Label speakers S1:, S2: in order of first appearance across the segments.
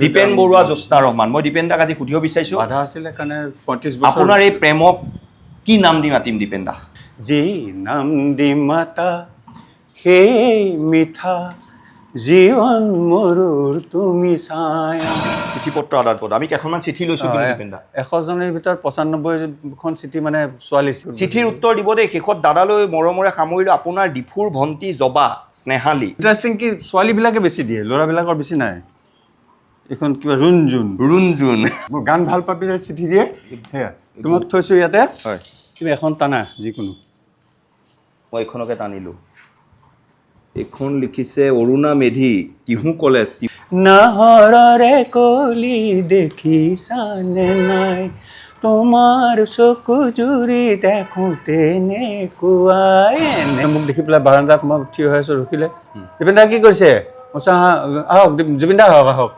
S1: দীপেন বৰুৱা জ্যোৎস্না ৰহমান মই দীপেন দাক আজি সুধিব বিচাৰিছোঁ
S2: বাধা আছিলে কাৰণে 35 বছৰ
S1: আপোনাৰ এই প্ৰেমক কি নাম দি মাতিম দীপেন দা
S2: যি নাম দি মাতা সেই মিঠা জীৱন মৰুৰ তুমি ছায়া
S1: চিঠি পত্ৰ আদান প্ৰদান আমি কেইখনমান চিঠি লৈছোঁ কিন্তু দীপেন দা
S2: 100 জনৰ ভিতৰত 95খন চিঠি মানে ছোৱালী
S1: চিঠিৰ উত্তৰ দিব দেই শেষত দাদালৈ মৰমৰে সামৰিলোঁ আপোনাৰ ডিফুৰ ভণ্টি জবা স্নেহালী
S2: ইণ্টাৰেষ্টিং কি ছোৱালীবিলাকে বেছি দিয়ে ল'ৰাবিলাকৰ বেছি নাই এখন কিবা ৰুণজুন মোৰ গান ভাল পাবি যে চিঠি দিয়ে সেয়া তোমাক থৈছোঁ ইয়াতে
S1: হয়
S2: তুমি এখন টানা যিকোনো
S1: মই এইখনকে টানিলোঁ এইখন লিখিছে অৰুণা মেধি টিহু কলেজ
S2: নাহৰৰে কলি দেখিছানে নাই তোমাৰ চকু জুৰি দেখোঁতে নেকুৱাই মোক দেখি পেলাই বাৰান্দাত মই থিয় হৈ আছোঁ ৰখিলে দীপেন দা কি কৰিছে মই আহক জুবিন দা আহক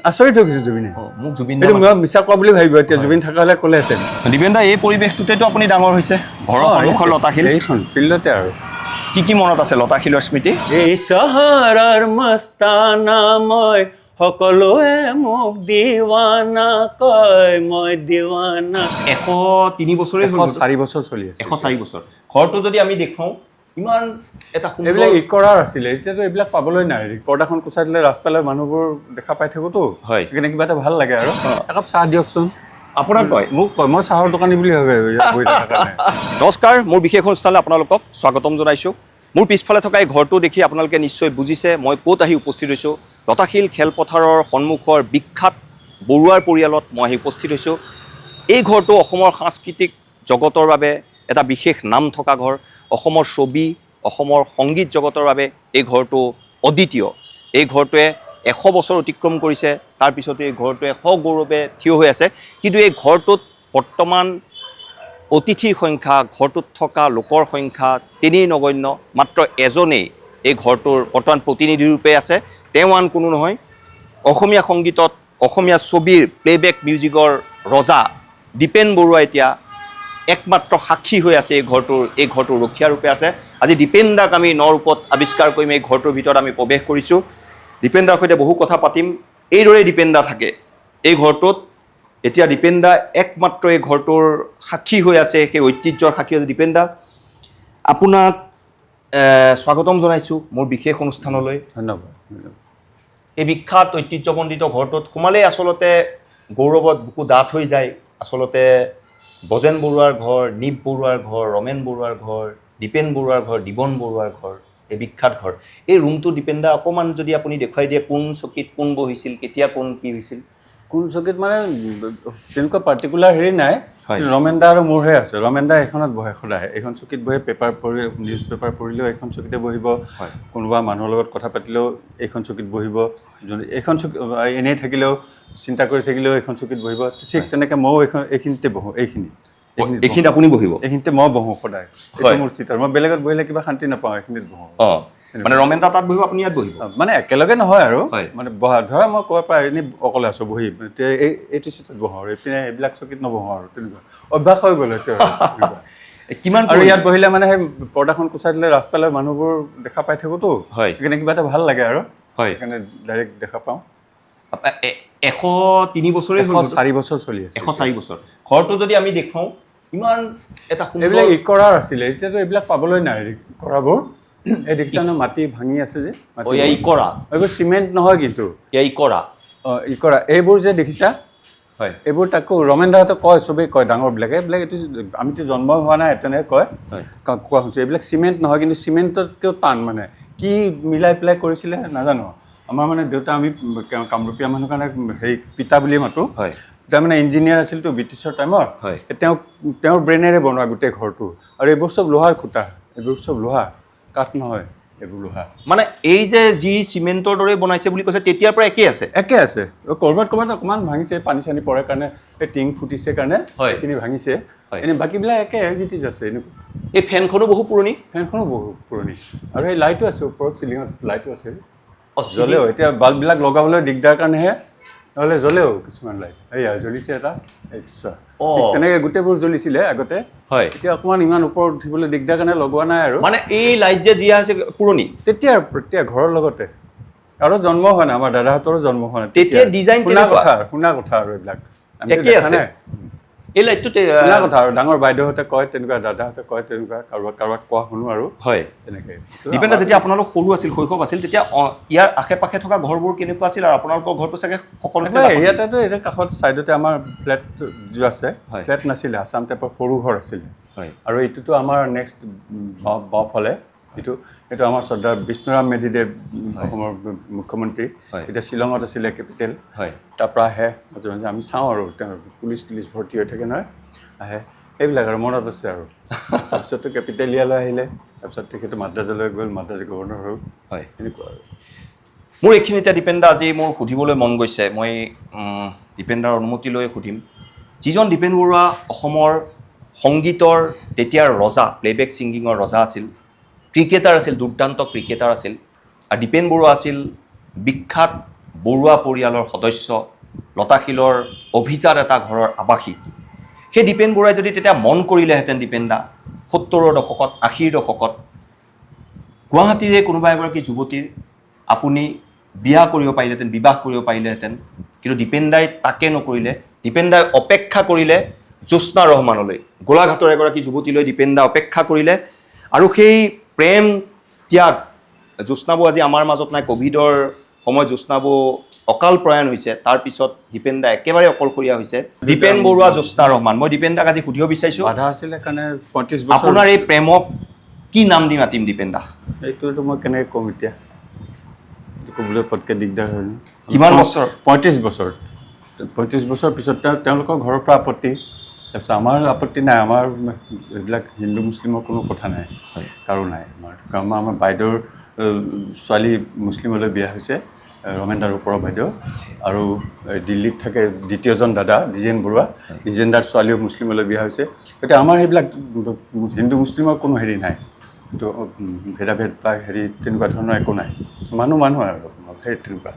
S2: আচৰিত হৈ গৈছে জুবিনে
S1: মোক জুবিন
S2: এইটো মই মিছা কোৱা বুলি ভাবিব এতিয়া জুবিন থকা হ'লে ক'লেহেঁতেন
S1: দীপেন দা এই পৰিৱেশটোতেতো আপুনি ডাঙৰ হৈছে ঘৰৰ সন্মুখৰ লতাশিল
S2: এইখন ফিল্ডতে আৰু
S1: কি মনত আছে লতাশিলৰ স্মৃতি
S2: এই চহৰৰ মস্তানা মই সকলোৱে মোক দিৱানা কয় মই দিৱানা
S1: 103 বছৰে
S2: 4 বছৰ চলি আছে
S1: 104 বছৰ ঘৰটো যদি আমি দেখুৱাওঁ ইমান এটা
S2: এইবিলাক ৰিকৰ্ডাৰ আছিলে এতিয়াতো এইবিলাক পাবলৈ নাই ৰিকৰ্ড এখন কুচাই দিলে ৰাস্তালৈ মানুহবোৰ দেখা পাই থাকোতো
S1: হয়
S2: সেইকাৰণে কিবা এটা ভাল লাগে আৰু একাপ চাহ দিয়কচোন
S1: আপোনাক কয়
S2: মোক কয় মই চাহৰ দোকানী বুলি ভাবে বহি থকাৰ কাৰণে
S1: নমস্কাৰ মোৰ বিশেষ অনুষ্ঠানলৈ আপোনালোকক স্বাগতম জনাইছোঁ মোৰ পিছফালে থকা এই ঘৰটো দেখি আপোনালোকে নিশ্চয় বুজিছে মই ক'ত আহি উপস্থিত হৈছোঁ লতাশিল খেলপথাৰৰ সন্মুখৰ বিখ্যাত বৰুৱাৰ পৰিয়ালত মই আহি উপস্থিত হৈছোঁ এই ঘৰটো অসমৰ সাংস্কৃতিক জগতৰ বাবে এটা বিশেষ নাম থকা ঘৰ অসমৰ ছবি অসমৰ সংগীত জগতৰ বাবে এই ঘৰটো অদ্বিতীয় এই ঘৰটোৱে 100 বছৰ অতিক্ৰম কৰিছে তাৰপিছতে এই ঘৰটোৱে সগৌৰৱে থিয় হৈ আছে কিন্তু এই ঘৰটোত বৰ্তমান অতিথিৰ সংখ্যা ঘৰটোত থকা লোকৰ সংখ্যা তেনেই নগণ্য মাত্ৰ এজনেই এই ঘৰটোৰ বৰ্তমান প্ৰতিনিধি ৰূপে আছে তেওঁ আন কোনো নহয় অসমীয়া সংগীতত অসমীয়া ছবিৰ প্লেবেক মিউজিকৰ ৰজা দীপেন বৰুৱা এতিয়া একমাত্ৰ সাক্ষী হৈ আছে এই ঘৰটোৰ ৰখীয়া ৰূপে আছে আজি দীপেন দাক আমি নৰূপত আৱিষ্কাৰ কৰিম এই ঘৰটোৰ ভিতৰত আমি প্ৰৱেশ কৰিছোঁ দীপেন দাৰ সৈতে বহু কথা পাতিম এইদৰে দীপেন দা থাকে এই ঘৰটোত এতিয়া দীপেন দা একমাত্ৰ এই ঘৰটোৰ সাক্ষী হৈ আছে সেই ঐতিহ্যৰ সাক্ষী হৈছে দীপেন দা আপোনাক স্বাগতম জনাইছোঁ মোৰ বিশেষ অনুষ্ঠানলৈ
S2: ধন্যবাদ
S1: এই বিখ্যাত ঐতিহ্যমণ্ডিত ঘৰটোত সোমালেই আচলতে গৌৰৱত বুকু ডাঠ হৈ যায় আচলতে বজেন বৰুৱাৰ ঘৰ নীপ বৰুৱাৰ ঘৰ ৰমেন বৰুৱাৰ ঘৰ দীপেন বৰুৱাৰ ঘৰ দিবন বৰুৱাৰ ঘৰ এই বিখ্যাত ঘৰ এই ৰুমটো দীপেন দা অকণমান যদি আপুনি দেখুৱাই দিয়ে কোন চকীত কোন বহিছিল কেতিয়া কোন কি হৈছিল
S2: কোন চকীত মানে তেনেকুৱা পাৰ্টিকুলাৰ হেৰি নাই ৰমেন দা আৰু মোৰহে আছে ৰমেন দা এইখনত বহে সদায় এইখন চকীত বহে পেপাৰ পঢ়ি নিউজ পেপাৰ পঢ়িলেও এইখন চকীতে বহিব কোনোবা মানুহৰ লগত কথা পাতিলেও এইখন চকীত বহিব এইখন চকী এনেই থাকিলেও চিন্তা কৰি থাকিলেও এইখন চকীত বহিব ঠিক তেনেকৈ ময়ো এইখিনিতে বহোঁ এইখিনিত আপুনি বহিব এইখিনিতে মই বহোঁ সদায় এইটো মোৰ চিট আৰু মই বেলেগত বহিলে কিবা শান্তি নাপাওঁ এইখিনিত বহোঁ
S1: মানে ৰমেন দা তাত বহিব আপুনি ইয়াত বহিব
S2: মানে একেলগে নহয় আৰু মানে বহা ধৰা মই ক'ব পৰা এনেই অকলে আছোঁ বহি এতিয়া এইটো চিটত বহোঁ আৰু এইপিনে এইবিলাক চকীত নবহোঁ আৰু তেনেকুৱা অভ্যাস হৈ গ'ল এতিয়া
S1: কিমান
S2: আৰু ইয়াত বহিলে মানে সেই পৰ্দাখন কুচাই দিলে ৰাস্তালৈ মানুহবোৰ দেখা পাই থাকোতো সেইকাৰণে কিবা এটা ভাল লাগে আৰু সেইকাৰণে ডাইৰেক্ট দেখা পাওঁ
S1: 103 বছৰে
S2: 4 বছৰ চলি আছে
S1: 104 বছৰ ঘৰটো যদি আমি দেখুৱাওঁ ইমান এটা
S2: এইবিলাক ৰিকৰ্ডাৰ আছিলে এতিয়াতো এইবিলাক পাবলৈ নাই ৰিকৰ্ডাৰবোৰ এই দেখিছানো মাটি ভাঙি আছে যে
S1: ইকৰা
S2: এইবোৰ চিমেণ্ট নহয় কিন্তু
S1: ইকৰা
S2: ইকৰা এইবোৰ যে দেখিছা হয় এইবোৰ তাকো ৰমেন দাহঁতে কয় চবেই কয় ডাঙৰবিলাকে এইবিলাক এইটো আমিতো জন্ম হোৱা নাই তেনেকৈ কয় কোৱা শুনিছোঁ এইবিলাক চিমেণ্ট নহয় কিন্তু চিমেণ্টতকৈও টান মানে কি মিলাই পেলাই কৰিছিলে নাজানো আমাৰ মানে দেউতা আমি কামৰূপীয়া মানুহৰ কাৰণে হেৰি পিতা বুলিয়ে মাতোঁ তেওঁ মানে ইঞ্জিনিয়াৰ আছিলতো ব্ৰিটিছৰ টাইমত তেওঁৰ ব্ৰেইনেৰে বনোৱা গোটেই ঘৰটো আৰু এইবোৰ চব লোহাৰ খুটা এইবোৰ চব লোহা কাঠ নহয় এইবোৰ লোহা
S1: মানে এই যে যি চিমেণ্টৰ দৰে বনাইছে বুলি কৈছে তেতিয়াৰ পৰা একে আছে
S2: ক'ৰবাত অকণমান ভাঙিছে পানী চানী পৰে কাৰণে এই টিং ফুটিছে কাৰণে সেইখিনি ভাঙিছে এনেই বাকীবিলাক একে এজ ইট ইজ আছে এনেকুৱা
S1: এই ফেনখনো বহু পুৰণি
S2: আৰু এই লাইটো আছে ওপৰত চিলিঙত লাইটো আছে জ্বলেও এতিয়া বাল্ববিলাক লগাবলৈ দিগদাৰ কাৰণেহে নহ'লে জ্বলেও কিছুমান লাইট এয়া জ্বলিছে এটা তেনেকৈ গোটেইবোৰ জ্বলিছিলে আগতে এতিয়া অকণমান ইমান ওপৰত উঠিবলৈ দিগদাৰ কাৰণে লগোৱা নাই আৰু
S1: মানে এই লাইট যে দিয়া আছে পুৰণি
S2: তেতিয়া ঘৰৰ লগতে কাৰো জন্ম হোৱা নাই, আমাৰ দাদাহঁতৰো জন্ম হোৱা নাই
S1: তেতিয়া ডিজাইন
S2: শুনা কথা আৰু এইবিলাক
S1: একেই আছে এই লাইটটো
S2: শুনা কথা আৰু ডাঙৰ বাইদেউহঁতে কয় তেনেকুৱা, দাদাহঁতে কয় তেনেকুৱা, কাৰোবাক কোৱা শুনো আৰু
S1: হয়
S2: তেনেকৈ।
S1: দীপেনদা যেতিয়া আপোনালোক সৰু আছিল, শৈশৱ আছিল, তেতিয়া ইয়াৰ আশে পাশে থকা ঘৰবোৰ কেনেকুৱা আছিল আৰু আপোনালোকৰ ঘৰটো চাগে সকলোতে
S2: ইয়াতেতো এতিয়া কাষত ছাইডতে আমাৰ ফ্লেট যোৱা আছে,
S1: হয়।
S2: ফ্লেট নাছিলে, আছাম টাইপৰ সৰু ঘৰ আছিলে।
S1: হয়
S2: আৰু এইটোতো আমাৰ নেক্সট বাওঁফালে এইটো আমাৰ শ্ৰদ্ধাৰ বিষ্ণুৰাম মেধিদেৱ অসমৰ মুখ্যমন্ত্ৰী,
S1: হয়।
S2: এতিয়া শ্বিলঙত আছিলে কেপিটেল,
S1: হয়
S2: তাৰপৰা আহে মাজে মাজে আমি চাওঁ আৰু তেওঁৰ পুলিচ ভৰ্তি হৈ থাকে নহয়, আহে সেইবিলাক আৰু মনত আছে আৰু। তাৰপিছততো কেপিটেলিয়ালৈ আহিলে, তাৰপিছত তেখেতে মাদ্ৰাজলৈ গ'ল, মাদ্ৰাজ গভৰ্ণৰ হ'ল,
S1: হয়
S2: এনেকুৱা আৰু।
S1: মোৰ এইখিনিতে দীপেনদা আজি মোৰ সুধিবলৈ মন গৈছে, মই দীপেনদাৰ অনুমতি লৈ সুধিম। যিজন দীপেন বৰুৱা অসমৰ সংগীতৰ তেতিয়াৰ ৰজা, প্লেবেক ছিংগিঙৰ ৰজা আছিল, ক্ৰিকেটাৰ আছিল, দুৰ্দান্ত ক্ৰিকেটাৰ আছিল, আৰু দীপেন বৰুৱা আছিল বিখ্যাত বৰুৱা পৰিয়ালৰ সদস্য, লতাশিলৰ অভিজাত এটা ঘৰৰ আৱাসী। সেই দীপেন বৰুৱাই যদি তেতিয়া মন কৰিলেহেঁতেন দীপেনদা ৭০ৰ দশকত, ৮০ৰ দশকত গুৱাহাটীৰে কোনোবা এগৰাকী যুৱতীৰ আপুনি বিয়া কৰিব পাৰিলেহেঁতেন, বিবাহ কৰিব পাৰিলেহেঁতেন, কিন্তু দীপেনদাই তাকে নকৰিলে। দীপেনদাই অপেক্ষা কৰিলে জ্যোৎস্না ৰহমানলৈ, গোলাঘাটৰ এগৰাকী যুৱতীলৈ দীপেনদা অপেক্ষা কৰিলে, আৰু সেই প্ৰেম ত্যাগ, জ্যোৎস্নাবু আজি আমাৰ মাজত নাই, ক'ভিডৰ সময়ত জ্যোৎস্নাবু অকাল প্ৰয়াণ হৈছে, তাৰপিছত দীপেনদা একেবাৰে অকলশৰীয়া হৈছে। দীপেন বৰুৱা, জ্যোৎস্না ৰহমান, মই দীপেনদাক আজি সুধিব বিচাৰিছোঁ,
S2: বাধা আছিলে কাৰণে ৩৫ বছৰ
S1: আপোনাৰ এই প্ৰেমক কি নাম দি মাতিম দীপেনদা?
S2: এইটোতো মই কেনেকৈ ক'ম এতিয়া, ক'বলৈ পটকৈ দিগদাৰ হয়।
S1: কিমান বছৰ?
S2: ৩৫ বছৰ। ৩৫ বছৰ পিছত তেওঁলোকৰ ঘৰৰ পৰা আপত্তি, তাৰপিছত আমাৰ আপত্তি নাই, আমাৰ এইবিলাক হিন্দু মুছলিমৰ কোনো কথা নাই, কাৰো নাই আমাৰ। কাৰণ আমাৰ বাইদেউৰ ছোৱালী মুছলিমলৈ বিয়া হৈছে, ৰমেনদাৰ ওপৰৰ বাইদেউ, আৰু দিল্লীত থাকে দ্বিতীয়জন দাদা দ্বিজেন বৰুৱা, দ্বিজেনদাৰ ছোৱালীও মুছলিমলৈ বিয়া হৈছে। গতিকে আমাৰ সেইবিলাক হিন্দু মুছলিমৰ কোনো হেৰি নাই, তো ভেদাভেদ বা হেৰি তেনেকুৱা ধৰণৰ একো নাই, মানুহ আৰু সেই তেনেকুৱা।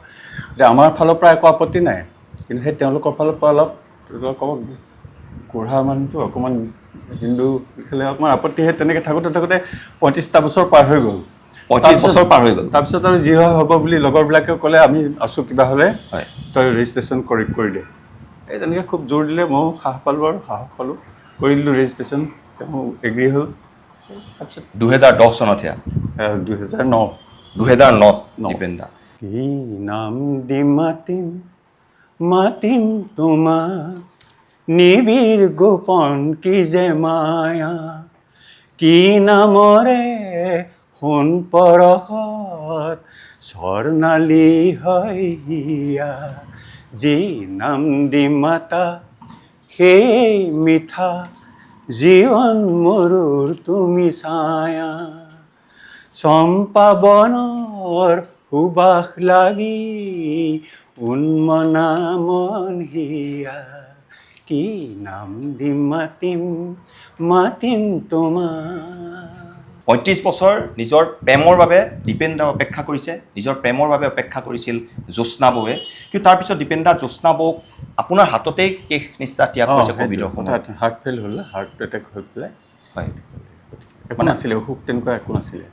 S2: এতিয়া আমাৰ ফালৰ পৰা একো আপত্তি নাই, কিন্তু সেই তেওঁলোকৰ ফালৰ পৰা অলপ কোঢ়া মানুহটো অকণমান হিন্দু ইফালে অকণমান আপত্তি, সেই তেনেকৈ থাকোঁতে ৩৫টা বছৰ পাৰ হৈ গ'ল।
S1: ৩৫ বছৰ পাৰ হৈ গ'ল।
S2: তাৰপিছত আৰু যি হয় হ'ব বুলি লগৰবিলাকে ক'লে, আমি আছোঁ কিবা হ'লে তই ৰেজিষ্ট্ৰেশ্যন কৰি দে। এই তেনেকৈ খুব জোৰ দিলে, ময়ো সাহস পালোঁ আৰু সাহস পালোঁ, কৰি দিলোঁ ৰেজিষ্ট্ৰেশ্যন, তেওঁ এগ্ৰী হ'ল। তাৰপিছত
S1: ২০১০ চনত সেয়া
S2: 2009
S1: দীপেনদা।
S2: কি নাম দি মাতিম তোমাক, নিবিড় গোপন কি যে মায়া, কি নামৰে সোণ পৰশত স্বৰ্ণালী হয় হিয়া, যি নাম দি মাতা সেই মিঠা, জীৱন মৰুৰ তুমি ছায়া, চম্পা বনৰ সুবাস লাগি উন্মনা মন হিয়া, কি নাম দি মাতিম তোমাক।
S1: ৩৫ বছৰ নিজৰ প্ৰেমৰ বাবে দীপেনদা অপেক্ষা কৰিছে, নিজৰ প্ৰেমৰ বাবে অপেক্ষা কৰিছিল জ্যোৎস্নাবুৱে, কিন্তু তাৰপিছত দীপেনদা জ্যোৎস্নাবুক আপোনাৰ হাততেই শেষ নিশ্বাস ত্যাগ কৰিছে ক'ভিডৰ সময়ত।
S2: হাৰ্ট ফেইল হ'ল, হাৰ্ট এটেক হৈ পেলাই।
S1: হয়,
S2: একো নাছিলে, অসুখ তেনেকুৱা একো নাছিলে,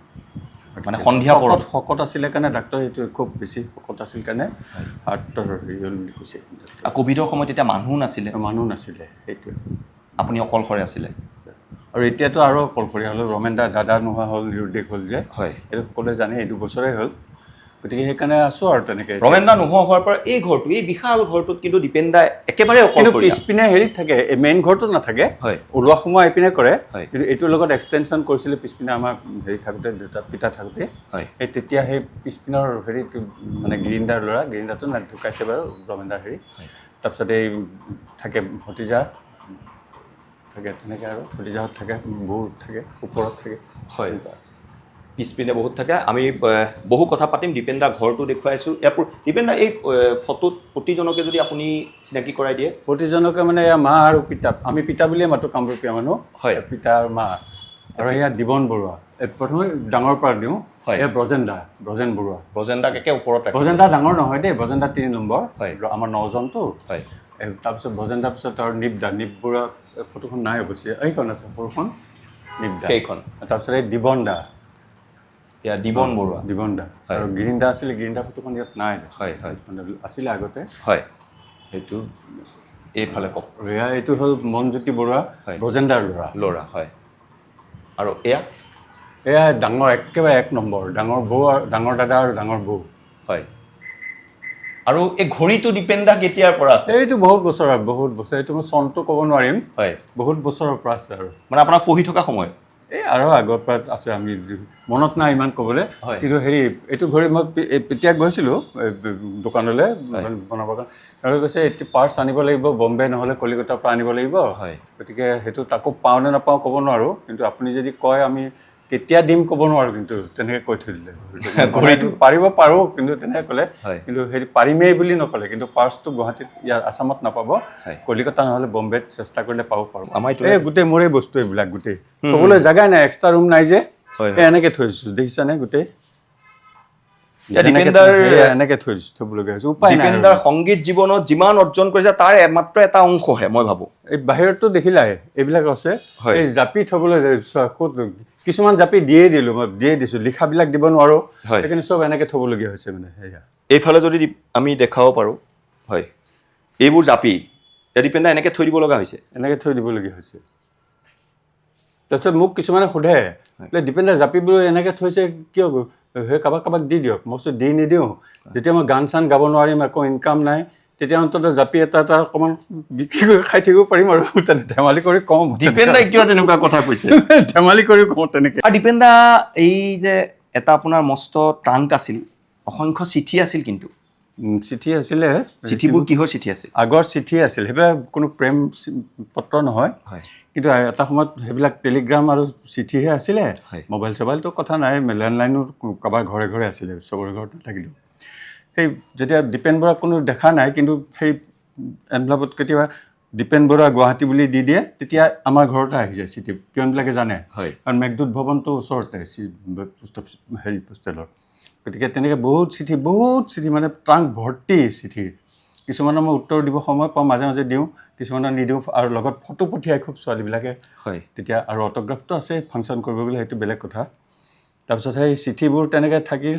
S1: মানে সন্ধিয়া পৰত
S2: শকত আছিলে কাৰণে ডাক্তৰ, এইটো খুব বেছি শকত আছিল কাৰণে হাৰ্টৰ হেৰি হ'ল বুলি কৈছে।
S1: ক'ভিডৰ সময়ত তেতিয়া মানুহ নাছিলে,
S2: সেইটোৱে,
S1: আপুনি অকলশৰে আছিলে।
S2: আৰু এতিয়াতো আৰু অকলশৰীয়া হ'ল, ৰমেনদা দাদা নোহোৱা হ'ল, নিৰুদ্দেশ হ'ল যে,
S1: হয়,
S2: এইটো সকলোৱে জানে, এই 2 বছৰেই হ'ল, গতিকে সেইকাৰণে আছোঁ আৰু তেনেকৈ।
S1: ৰমেনদা নোহোৱা হোৱাৰ পৰা এই ঘৰটো, এই বিশাল ঘৰটোত কিন্তু দীপেনদা একেবাৰে
S2: কিন্তু
S1: অকলশৰীয়া।
S2: পিছপিনে হেৰিত থাকে, মেইন ঘৰটো নাথাকে,
S1: হয়,
S2: ওলোৱা সোমোৱা এইপিনে কৰে,
S1: হয়,
S2: কিন্তু এইটোৰ লগত এক্সটেনশ্যন কৰিছিলে পিছপিনে আমাৰ হেৰি থাকোঁতে, পিতা থাকোঁতে,
S1: হয়,
S2: সেই তেতিয়া সেই পিছপিনৰ হেৰিটো মানে গিৰিন্দাৰ ল'ৰা, গিৰিন্দাটো ঢুকাইছে বাৰু, ৰমেনদাৰ হেৰি, তাৰপিছত এই থাকে ভতিজা থাকে, তেনেকৈ আৰু ভতিজাহঁত থাকে, বহুত থাকে, ওপৰত থাকে,
S1: হয়, পিছপিনে বহুত থাকে। আমি বহু কথা পাতিম, দীপেনদা ঘৰটো দেখুৱাইছোঁ। ইয়াৰ দীপেনদা এই ফটোত প্ৰতিজনকে যদি আপুনি চিনাকি কৰাই দিয়ে।
S2: প্ৰতিজনকে মানে এয়া মা আৰু পিতা, আমি পিতা বুলিয়ে মাতোঁ কামৰূপীয়া মানুহ,
S1: হয়,
S2: পিতা আৰু মা, আৰু এয়া দিবন বৰুৱা, প্ৰথমে ডাঙৰ পৰা দিওঁ, এয়া ব্ৰজেন বৰুৱা।
S1: ব্ৰজেনদাক একে ওপৰত ৰাখিছোঁ।
S2: ব্ৰজেনদা ডাঙৰ নহয় দেই, ব্ৰজেনদা 3 নম্বৰ,
S1: হয়,
S2: আমাৰ 9জনটো,
S1: হয়,
S2: তাৰপিছত ব্ৰজেনদাৰ পিছত আৰু নিপ বৰুৱা, ফটোখন নাই অৱশ্যে, এইখন আছে সৰুখন, নিপ দা,
S1: সেইখন,
S2: তাৰপিছত এই দিবন দা,
S1: এয়া দিবন বৰুৱা
S2: দিবন দা আৰু গিৰিন দা আছিলে গিৰিন দা ফটোখন ইয়াত নাই
S1: হয় হয়
S2: মানে আছিলে আগতে
S1: হয় সেইটো এইফালে কওক
S2: এয়া এইটো হ'ল মনজ্যোতি বৰুৱা গজেন্দাৰ
S1: ল'ৰা হয় আৰু
S2: এয়া ডাঙৰ একেবাৰে 1 নম্বৰ ডাঙৰ বৌ আৰু ডাঙৰ দাদা আৰু ডাঙৰ বৌ
S1: হয় আৰু এই ঘড়ীটো দীপেনদা কেতিয়াৰ পৰা আছে
S2: এইটো বহুত বছৰ এইটো মই চনটো ক'ব নোৱাৰিম
S1: হয়
S2: বহুত বছৰৰ পৰা আছে আৰু
S1: মানে আপোনাক পঢ়ি থকা সময়
S2: এই আৰু আগৰ পৰা আছে আমি মনত নাই ইমান ক'বলৈ
S1: হয়।
S2: কিন্তু হেৰি এইটো ঘড়ী মই এতিয়া গৈছিলোঁ দোকানলৈ বনাবৰ কাৰণে আৰু কৈছে এইটো পাৰ্টছ আনিব লাগিব বম্বে নহ'লে কলিকতাৰ পৰা আনিব লাগিব
S1: হয়
S2: গতিকে সেইটো তাকো পাওঁ নে নাপাওঁ ক'ব নোৱাৰোঁ কিন্তু আপুনি যদি কয় আমি কেতিয়া দিম ক'ব নোৱাৰোঁ কিন্তু তেনেকৈ কৈ থৈ দিলে ঘড়ীটো পাৰোঁ কিন্তু তেনেকৈ ক'লে কিন্তু হেৰি পাৰিমেই বুলি নক'লে কিন্তু পাৰ্টছটো গুৱাহাটীত ইয়াৰ আছামত নাপাব কলিকতা নহ'লে বম্বেত চেষ্টা কৰিলে পাব পাৰোঁ
S1: আমাৰ
S2: এই গোটেই মোৰে বস্তু এইবিলাক গোটেই থ'বলৈ জেগাই নাই এক্সট্ৰা ৰুম নাই যে এনেকৈ থৈ দিছোঁ দেখিছানে গোটেই এনেকৈ থৈ দিছোঁ থ'বলগীয়া হৈছে উপায় নাই
S1: দীপেনদাৰ সংগীত জীৱনত যিমান অৰ্জন কৰিছে তাৰ মাত্ৰ এটা অংশহে মই ভাবোঁ
S2: এই বাহিৰততো দেখিলাই এইবিলাক আছে এই জাপি থ'বলৈ ক'ত কিছুমান জাপি দিয়ে দিছোঁ লিখাবিলাক দিব নোৱাৰোঁ সেইকাৰণে চব এনেকৈ থ'বলগীয়া হৈছে মানে সেয়া
S1: এইফালে যদি আমি দেখাব পাৰোঁ হয় এইবোৰ জাপি দীপেনদা এনেকৈ থৈ দিব লগা হৈছে
S2: এনেকৈ থৈ দিবলগীয়া হৈছে তাৰপিছত মোক কিছুমানে সোধে বোলে দীপেনদা জাপিবোৰ এনেকৈ থৈছে কিয় সেই কাৰোবাক দি দিয়ক মই দি নিদিওঁ যেতিয়া মই গান চান গাব নোৱাৰিম একো ইনকাম নাই তেতিয়া অন্ততঃ জাপি এটা অকণমান বিক্ৰী কৰি খাই থাকিব পাৰিম আৰু ধেমালি কৰি কওঁ
S1: দীপেনদাই কিয় তেনেকুৱা কথা কৈছে
S2: ধেমালি কৰি কওঁ তেনেকৈ
S1: আৰু দীপেনদা এই যে এটা আপোনাৰ মস্ত ট্ৰাংক আছিল অসংখ্য চিঠি আছিল কিন্তু
S2: চিঠি আছিলে
S1: চিঠিবোৰ কিহৰ চিঠি আছিল
S2: আগৰ চিঠি আছিল সেইবিলাক কোনো প্ৰেম পত্ৰ নহয় কিন্তু এটা সময়ত সেইবিলাক টেলিগ্ৰাম আৰু চিঠিহে আছিলে মোবাইল চবাইলটো কথা নাই লেণ্ডলাইনো কাৰোবাৰ ঘৰে ঘৰে আছিলে চবৰে ঘৰত নাথাকিলেও সেই যেতিয়া দীপেন বৰুৱাক কোনো দেখা নাই কিন্তু সেই এনভেলপত কেতিয়াবা দীপেন বৰুৱা গুৱাহাটী বুলি দি দিয়ে তেতিয়া আমাৰ ঘৰতে আহি যায় চিঠি পিয়নবিলাকে জানে কাৰণ মেঘদূত ভৱনটো ওচৰতে পোষ্টেলৰ গতিকে তেনেকৈ বহুত চিঠি মানে ট্ৰাংক ভৰ্তি চিঠি কিছুমানৰ মই উত্তৰ দিব সময় পাওঁ মাজে মাজে দিওঁ কিছুমানৰ নিদিওঁ আৰু লগত ফটো পঠিয়াই খুব ছোৱালীবিলাকে তেতিয়া আৰু অট'গ্ৰাফটো আছে ফাংচন কৰিব গ'লে সেইটো বেলেগ কথা তাৰপিছত সেই চিঠিবোৰ তেনেকৈ থাকিল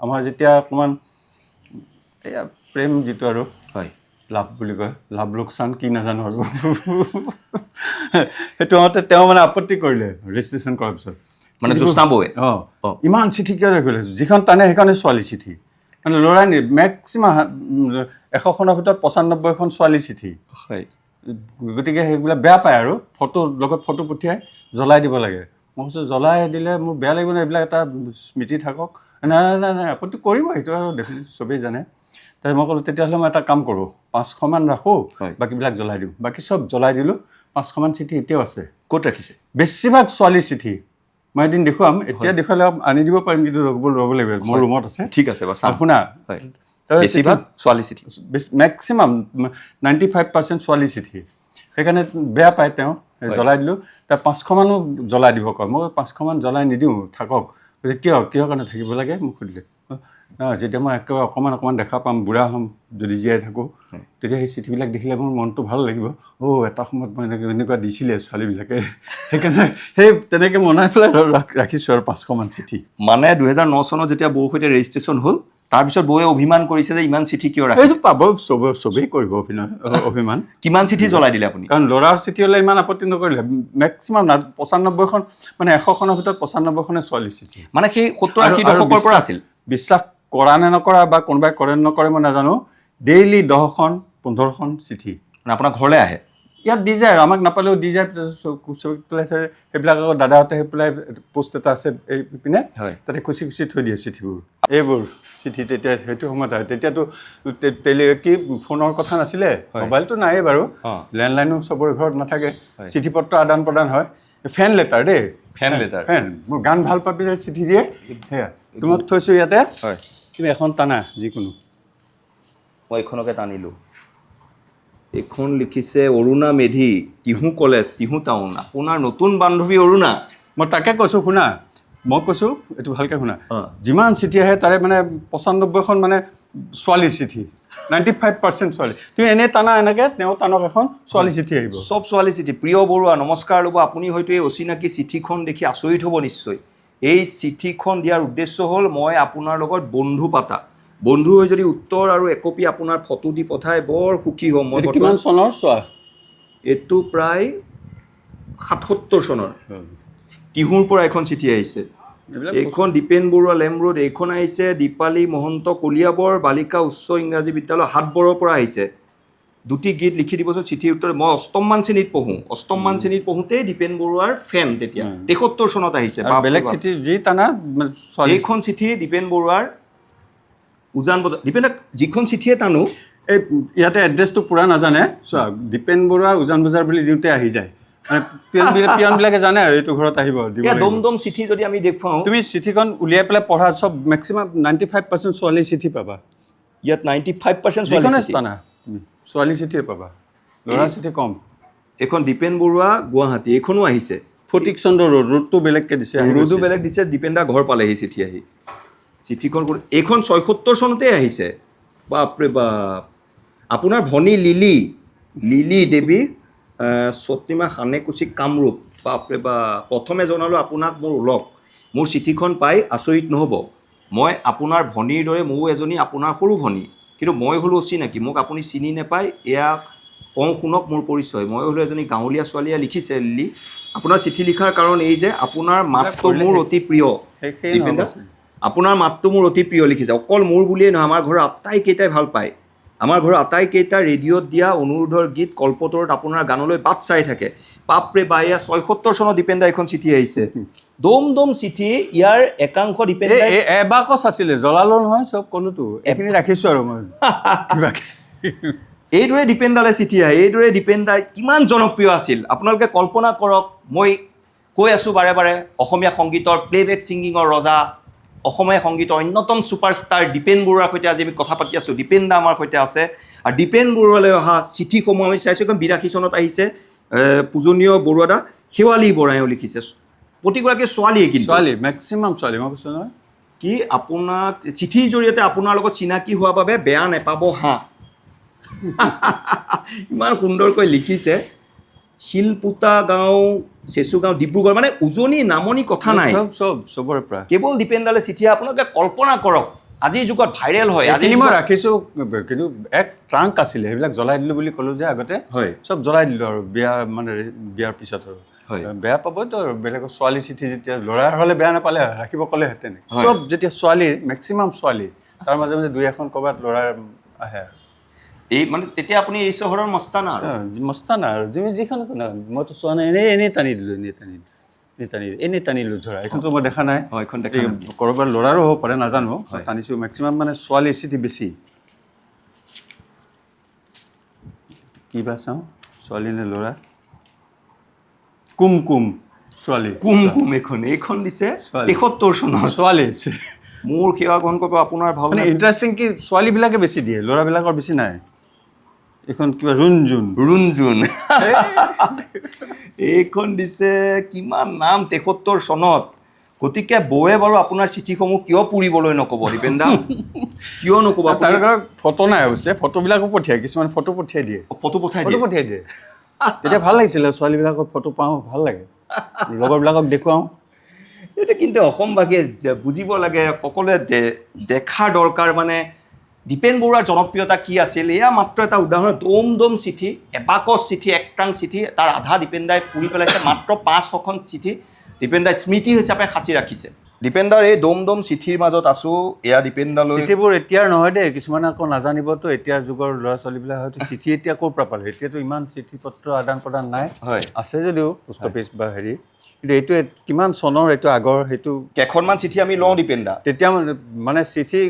S2: আমাৰ যেতিয়া অকণমান এয়া প্ৰেম যিটো আৰু লাভ বুলি কয় লাভ লোকচান কি নাজানো আৰু সেইটো মতে তেওঁ মানে আপত্তি কৰিলে ৰেজিষ্ট্ৰেশ্যন কৰাৰ পিছত
S1: মানে জ্যোৎস্না বৌয়ে
S2: ইমান চিঠি কিয় ৰাখিলে যিখন টানে সেইখনে ছোৱালী চিঠি মানে ল'ৰাই মেক্সিমাম 100খনৰ ভিতৰত 95খন ছোৱালী চিঠি গতিকে সেইবিলাক বেয়া পায় আৰু লগত ফটো পঠিয়াই জ্বলাই দিব লাগে মই কৈছোঁ জ্বলাই দিলে মোৰ বেয়া লাগিব নহয় এইবিলাক এটা স্মৃতি থাকক নাই আপত্তি কৰিব সেইটো আৰু চবেই জানে তাৰপিছত মই ক'লোঁ তেতিয়াহ'লে মই এটা কাম কৰোঁ 500মান ৰাখোঁ বাকীবিলাক জ্বলাই দিওঁ বাকী চব জ্বলাই দিলোঁ 500মান চিঠি এতিয়াও আছে
S1: ক'ত ৰাখিছে
S2: বেছিভাগ ছোৱালীৰ চিঠি মই এদিন দেখুৱাম এতিয়া দেখুৱালে আনি দিব পাৰিম কিন্তু ৰ'ব লাগিব মোৰ ৰুমত আছে
S1: ঠিক আছে
S2: শুনা
S1: বেছিভাগ ছোৱালী চিঠি
S2: মেক্সিমাম 95% ছোৱালী চিঠি সেইকাৰণে বেয়া পায় তেওঁ জ্বলাই দিলোঁ তাৰ 500মানো জ্বলাই দিব কয় মই 500মান জ্বলাই নিদিওঁ থাকক কিহৰ কাৰণে থাকিব লাগে মোক সুধিলে যেতিয়া মই একেবাৰে অকণমান দেখা পাম বুঢ়া হ'ম যদি জীয়াই থাকোঁ তেতিয়া সেই চিঠিবিলাক দেখিলে মোৰ মনটো ভাল লাগিব এটা সময়ত মই এনেকুৱা দিছিলে ছোৱালীবিলাকে সেইকাৰণে সেই তেনেকৈ মনাই পেলাই ৰাখিছোঁ আৰু 500মান চিঠি
S1: মানে 2009 চনত যেতিয়া বৌৰ সৈতে ৰেজিষ্ট্ৰেশ্যন হ'ল তাৰপিছত বৌয়ে অভিমান কৰিছে যে ইমান চিঠি কিয় ৰাখিছে
S2: পাব চবেই কৰিব অভিমান
S1: কিমান চিঠি জ্বলাই দিলে আপুনি
S2: কাৰণ ল'ৰাৰ চিঠি হ'লে ইমান আপত্তি নকৰিলে মেক্সিমাম 95খন মানে 100খনৰ ভিতৰত 95খনে ছোৱালী চিঠি
S1: মানে সেই 70-80 দশকৰ পৰা আছিল
S2: বিশ্বাস কৰা নে নকৰা বা কোনোবাই কৰে নকৰে মই নাজানো ডেইলি 10খন 15খন চিঠি
S1: মানে আপোনাৰ ঘৰলৈ আহে
S2: ইয়াত দি যায় আমাক নাপালেও দি যায় পেলাই থৈ সেইবিলাক আকৌ দাদাহঁতে সেই পেলাই পোষ্ট এটা আছে এইপিনে তাতে খুচি থৈ দিয়ে চিঠিবোৰ এইবোৰ চিঠি তেতিয়া সেইটো সময়ত আহে তেতিয়াতো কি ফোনৰ কথা নাছিলে মোবাইলটো নায়েই বাৰু লেণ্ডলাইনো চবৰে ঘৰত নাথাকে চিঠি পত্ৰ আদান প্ৰদান হয় ফেন লেটাৰ দেই ফেন মোৰ গান ভাল পাবি যে চিঠি দিয়ে সেয়া তোমাক থৈছোঁ ইয়াতে তুমি এখন টানা যিকোনো
S1: মই এইখনকে টানিলোঁ এইখন লিখিছে অৰুণা মেধি টিহু কলেজ টিহু টাউন আপোনাৰ নতুন বান্ধৱী অৰুণা
S2: মই তাকে কৈছোঁ শুনা মই কৈছোঁ এইটো ভালকৈ শুনা যিমান চিঠি আহে তাৰে মানে 95খন মানে ছোৱালীৰ চিঠি 95% ছোৱালী তুমি এনেই টানা এনেকৈ তেওঁ টানক এখন ছোৱালী চিঠি আহিব
S1: চব ছোৱালী চিঠি প্ৰিয় বৰুৱা নমস্কাৰ ল'ব আপুনি হয়তো এই অচিনাকি চিঠিখন দেখি আচৰিত হ'ব নিশ্চয় এই চিঠিখন দিয়াৰ উদ্দেশ্য হ'ল মই আপোনাৰ লগত বন্ধু পাতা, বন্ধু হৈ যদি উত্তৰ আৰু একপি আপোনাৰ ফটো দি পঠাই বৰ সুখী হ'ম মই।
S2: এইটো কিমান চনৰ চোৱা?
S1: এইটো প্ৰায় ৭৭ চনৰ টিহুৰ পৰা এখন চিঠি আহিছে। এইখন দীপেন বৰুৱা লেমৰোড, এইখন আহিছে দীপালী মহন্ত কলিয়াবৰ বালিকা উচ্চ ইংৰাজী বিদ্যালয় হাটবৰৰ পৰা আহিছে। দুটি গীত লিখি দিবচোন চিঠিৰ উত্তৰত। মই অষ্টমমান শ্ৰেণীত পঢ়োঁ, অষ্টমমান শ্ৰেণীত পঢ়োঁতেই দীপেন বৰুৱাৰ ফেন তেতিয়া ৭৩ চনত আহিছে।
S2: বেলেগ চিঠি যি টানা
S1: এইখন চিঠি দীপেন বৰুৱাৰ উজান বজাৰ। দীপেন যিখন চিঠিয়ে টানো
S2: এই ইয়াতে এড্ৰেছটো পূৰা নাজানে, চোৱা দীপেন বৰুৱা উজান বজাৰ বুলি দিওঁতে আহি যায়। পিয়নবিলাকে জানে আৰু এইটো ঘৰত আহিব দিব।
S1: দম দম চিঠি যদি আমি দেখুৱাওঁ,
S2: তুমি চিঠিখন উলিয়াই পেলাই পঢ়া, চব মেক্সিমাম 95% ছোৱালী চিঠি পাবা।
S1: ইয়াত 95%
S2: যিখনে টানা ছোৱালী চিঠিয়ে পাবা, ল'ৰা চিঠি কম।
S1: এইখন দীপেন বৰুৱা গুৱাহাটী, এইখনো আহিছে।
S2: ফটিক চন্দ্ৰ ৰোডটো বেলেগকৈ দিছে,
S1: ৰোডো বেলেগ দিছে। দীপেন দা ঘৰ পালেহি চিঠি আহি। চিঠিখন এইখন ৭৬ চনতে আহিছে। বাপৰে বাপ। আপোনাৰ ভনী লিলি দেৱী চতিমা সানেকুচি কামৰূপ। বাপৰে বাপ। প্ৰথমে জনালোঁ আপোনাক মোৰ ওলগ। মোৰ চিঠিখন পাই আচৰিত নহ'ব। মই আপোনাৰ ভনীৰ দৰে ময়ো এজনী আপোনাৰ সৰু ভনী, কিন্তু মই হ'লোঁ অচিনাকি, মোক আপুনি চিনি নাপায়। এয়া কওঁ শুনক মোৰ পৰিচয়। মই হ'লোঁ এজনী গাঁৱলীয়া ছোৱালীয়ে লিখিছে লিলি। আপোনাৰ চিঠি লিখাৰ কাৰণ এই যে আপোনাৰ মাতটো মোৰ অতি প্ৰিয়। দীপেন দা, আপোনাৰ মাতটো মোৰ অতি প্ৰিয় লিখিছে। অকল মোৰ বুলিয়েই নহয়, আমাৰ ঘৰৰ আটাইকেইটাই ভাল পায়। আমাৰ ঘৰৰ আটাইকেইটা ৰেডিঅ'ত দিয়া অনুৰোধৰ গীত কল্পতৰত আপোনাৰ গানলৈ বাট চাই থাকে। বাপৰে বা, এয়া ৭৬ চনত দীপেন দা এখন চিঠি আহিছে। দম দম চিঠি। ইয়াৰ একাংশ দীপেন দা
S2: এবাকচ আছিলে, জ্বলালো নহয় চব ক'লোতো, এইখিনি ৰাখিছোঁ আৰু মই কিবাকে।
S1: এইদৰে দীপেন দালৈ চিঠি আহে, এইদৰে দীপেন দা কিমান জনপ্ৰিয় আছিল আপোনালোকে কল্পনা কৰক। মই কৈ আছোঁ বাৰে বাৰে, অসমীয়া সংগীতৰ প্লেবেক ছিংগিঙৰ ৰজা, অসমীয়া সংগীতৰ অন্যতম ছুপাৰষ্টাৰ দীপেন বৰুৱাৰ সৈতে আজি আমি কথা পাতি আছোঁ। দীপেন দা আমাৰ সৈতে আছে। আৰু দীপেন বৰুৱালৈ অহা চিঠিসমূহ আমি চাইছোঁ। ৮২ চনত আহিছে পূজনীয় বৰুৱা দা, শেৱালী বৰাইও লিখিছে। প্ৰতিগৰাকী ছোৱালীয়ে, কিন্তু
S2: ছোৱালী মেক্সিমাম ছোৱালী। মই কৈছোঁ নহয়
S1: কি আপোনাক চিঠিৰ জৰিয়তে আপোনাৰ লগত চিনাকি হোৱাৰ বাবে বেয়া নেপাব হাঁ। ইমান সুন্দৰকৈ লিখিছে। শিলপুতা গাঁও, চেচু গাঁও, ডিব্ৰুগড়, মানে উজনি নামনি কথা নাই,
S2: চবৰে পৰা
S1: কেৱল দীপেন দালে চিঠি। আপোনালোকে কল্পনা কৰক, আজিৰ যুগত ভাইৰেল হয়। আজি
S2: মই ৰাখিছোঁ, কিন্তু এক ট্ৰাংক আছিলে, সেইবিলাক জ্বলাই দিলোঁ বুলি ক'লোঁ যে আগতে,
S1: হয়
S2: চব জ্বলাই দিলোঁ আৰু বিয়াৰ পিছত আৰু। বেয়া পাবতো আৰু বেলেগৰ ছোৱালী চিঠি, যেতিয়া ল'ৰাৰ হ'লে বেয়া নাপালে ৰাখিব ক'লেহেঁতেন। চব যেতিয়া ছোৱালী, মেক্সিমাম ছোৱালী, তাৰ মাজে মাজে দুই এখন ক'ৰবাত ল'ৰাৰ আহে।
S1: এই মানে তেতিয়া আপুনি এই চহৰৰ মস্তানা আৰু
S2: মস্তানা আৰু যিখন আছে না, মইতো চোৱা নাই, এনেই টানি দিলোঁ, এনেই টানিলোঁ ধৰা। এইখনতো মই দেখা নাই, ক'ৰবাৰ ল'ৰাৰো হ'ব পাৰে নাজানো, টানিছোঁ। মেক্সিমাম মানে ছোৱালীৰ চিঠি বেছি। কিবা চাওঁ, ছোৱালী নে ল'ৰা? কুমকুম ছোৱালী,
S1: কুমকুম এইখন দিছে ৭৩ চনত।
S2: ছোৱালী
S1: মোৰ সেৱা গ্ৰহণ কৰিব আপোনাৰ ভাল।
S2: মানে ইণ্টাৰেষ্টিং কি, ছোৱালীবিলাকে বেছি দিয়ে, ল'ৰাবিলাকৰ বেছি নাই। এইখন কিবা ৰুণজুন
S1: এইখন দিছে কিমান নাম, ৭৩ চনত। গতিকে বৌয়ে বাৰু আপোনাৰ চিঠিসমূহ কিয় পুৰিবলৈ নক'ব দীপেন দা? কিয় নক'ব?
S2: তাৰ ফটো নাই অৱশ্যে, ফটোবিলাকো পঠিয়াই, কিছুমান ফটো পঠিয়াই দিয়ে,
S1: ফটো পঠিয়াই দিয়ে।
S2: তেতিয়া ভাল লাগিছিলে, ছোৱালীবিলাকৰ ফটো পাওঁ, ভাল লাগে, লগৰবিলাকক দেখুৱাওঁ।
S1: এইটো কিন্তু অসমবাসীয়ে বুজিব লাগে, সকলোৱে দেখাৰ দৰকাৰ। মানে দীপেন বৰুৱাৰ জনপ্ৰিয়তা কি আছিল, এয়া মাত্ৰ এটা উদাহৰণ। দম দম চিঠি, এবাকচ চিঠি, একটাং চিঠি, তাৰ আধা দীপেন দাই পুৰি পেলাইছে। মাত্ৰ ৫-৬খন চিঠি দীপেন দাই স্মৃতি হিচাপে সাঁচি ৰাখিছে। দীপেন দাৰ এই দম দম চিঠিৰ মাজত আছোঁ। এয়া দীপেন দালৈ
S2: চিঠিবোৰ এতিয়াৰ নহয় দেই, কিছুমানে আকৌ নাজানিবতো, এতিয়াৰ যুগৰ ল'ৰা ছোৱালীবিলাক হয়তো চিঠি এতিয়া ক'ৰ পৰা পালে। এতিয়াতো ইমান চিঠি পত্ৰ আদান প্ৰদান নাই, আছে যদিও পোষ্ট অফিচ বা হেৰি, কিন্তু এইটো কিমান চনৰ, এইটো আগৰ, সেইটো
S1: কেইখনমান চিঠি আমি লওঁ দীপেন দা।
S2: তেতিয়া মানে চিঠি,